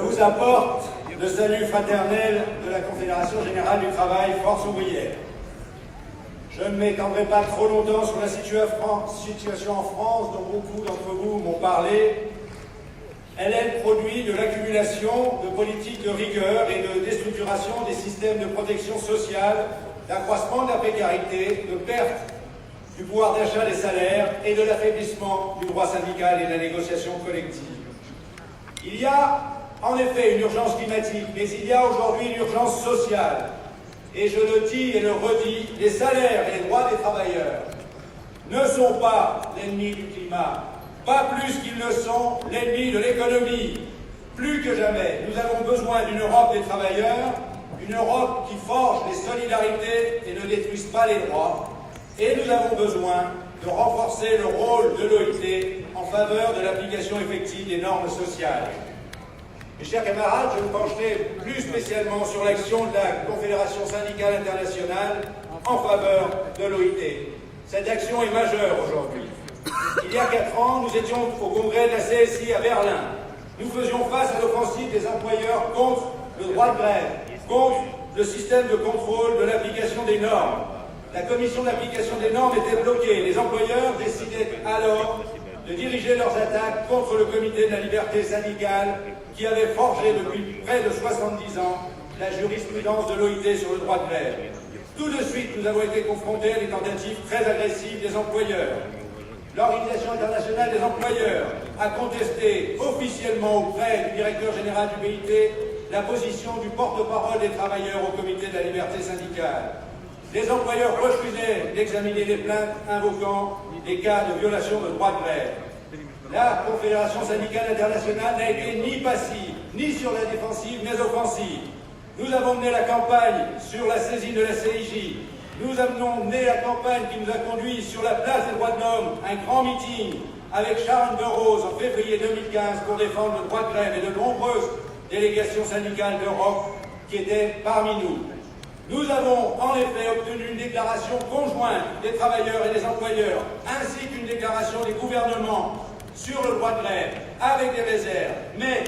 Je vous apporte le salut fraternel de la Confédération Générale du Travail, Force Ouvrière. Je ne m'étendrai pas trop longtemps sur la situation en France dont beaucoup d'entre vous m'ont parlé. Elle est le produit de l'accumulation de politiques de rigueur et de déstructuration des systèmes de protection sociale, d'accroissement de la précarité, de perte du pouvoir d'achat des salaires et de l'affaiblissement du droit syndical et de la négociation collective. Il y a en effet une urgence climatique, mais il y a aujourd'hui une urgence sociale. Et je le dis et le redis, les salaires et les droits des travailleurs ne sont pas l'ennemi du climat, pas plus qu'ils ne sont l'ennemi de l'économie. Plus que jamais, nous avons besoin d'une Europe des travailleurs, une Europe qui forge les solidarités et ne détruise pas les droits. Et nous avons besoin de renforcer le rôle de l'OIT en faveur de l'application effective des normes sociales. Mes chers camarades, je me pencherai plus spécialement sur l'action de la Confédération syndicale internationale en faveur de l'OIT. Cette action est majeure aujourd'hui. Il y a 4 ans, nous étions au congrès de la CSI à Berlin. Nous faisions face à l'offensive des employeurs contre le droit de grève, contre le système de contrôle de l'application des normes. La commission d'application des normes était bloquée. Les employeurs décidaient alors de diriger leurs attaques contre le comité de la liberté syndicale qui avait forgé depuis près de 70 ans la jurisprudence de l'OIT sur le droit de grève. Tout de suite, nous avons été confrontés à des tentatives très agressives des employeurs. L'Organisation internationale des employeurs a contesté officiellement auprès du directeur général du BIT la position du porte-parole des travailleurs au comité de la liberté syndicale. Les employeurs refusaient d'examiner les plaintes invoquant des cas de violation de droit de grève. La Confédération syndicale internationale n'a été ni passive, ni sur la défensive, mais offensive. Nous avons mené la campagne sur la saisine de la CIJ. Nous avons mené la campagne qui nous a conduit sur la place des droits de l'homme, un grand meeting avec Sharon Burrows en février 2015 pour défendre le droit de grève et de nombreuses délégations syndicales d'Europe qui étaient parmi nous. Nous avons en effet obtenu une déclaration conjointe des travailleurs et des employeurs, ainsi qu'une déclaration des gouvernements sur le droit de grève, avec des réserves. Mais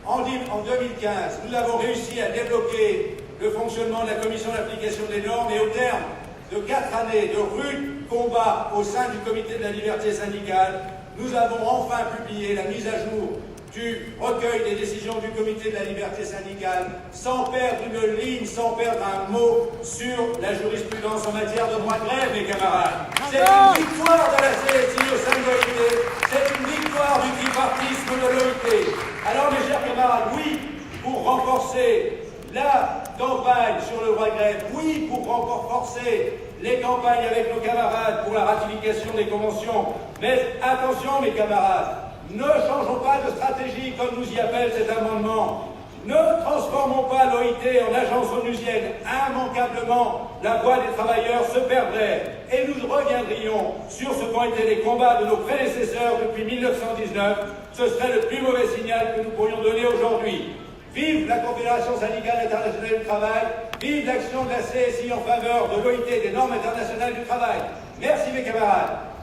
en 2015, nous avons réussi à débloquer le fonctionnement de la commission d'application des normes et au terme de 4 années de rudes combats au sein du comité de la liberté syndicale, nous avons enfin publié la mise à jour du recueil des décisions du comité de la liberté syndicale sans perdre une ligne, sans perdre un mot sur la jurisprudence en matière de droit de grève, mes camarades. C'est une victoire de la CSI au sein de l'OIT, c'est une victoire du tripartisme de l'OIT. Alors, mes chers camarades, oui, pour renforcer la campagne sur le droit de grève, oui, pour renforcer les campagnes avec nos camarades pour la ratification des conventions. Mais attention, mes camarades, ne changeons pas de stratégie comme nous y appelle cet amendement. Ne transformons pas l'OIT en agence onusienne. Immanquablement, la voix des travailleurs se perdrait et nous reviendrions sur ce qu'ont été les combats de nos prédécesseurs depuis 1919. Ce serait le plus mauvais signal que nous pourrions donner aujourd'hui. Vive la Confédération syndicale internationale du travail, vive l'action de la CSI en faveur de l'OIT et des normes internationales du travail. Merci mes camarades.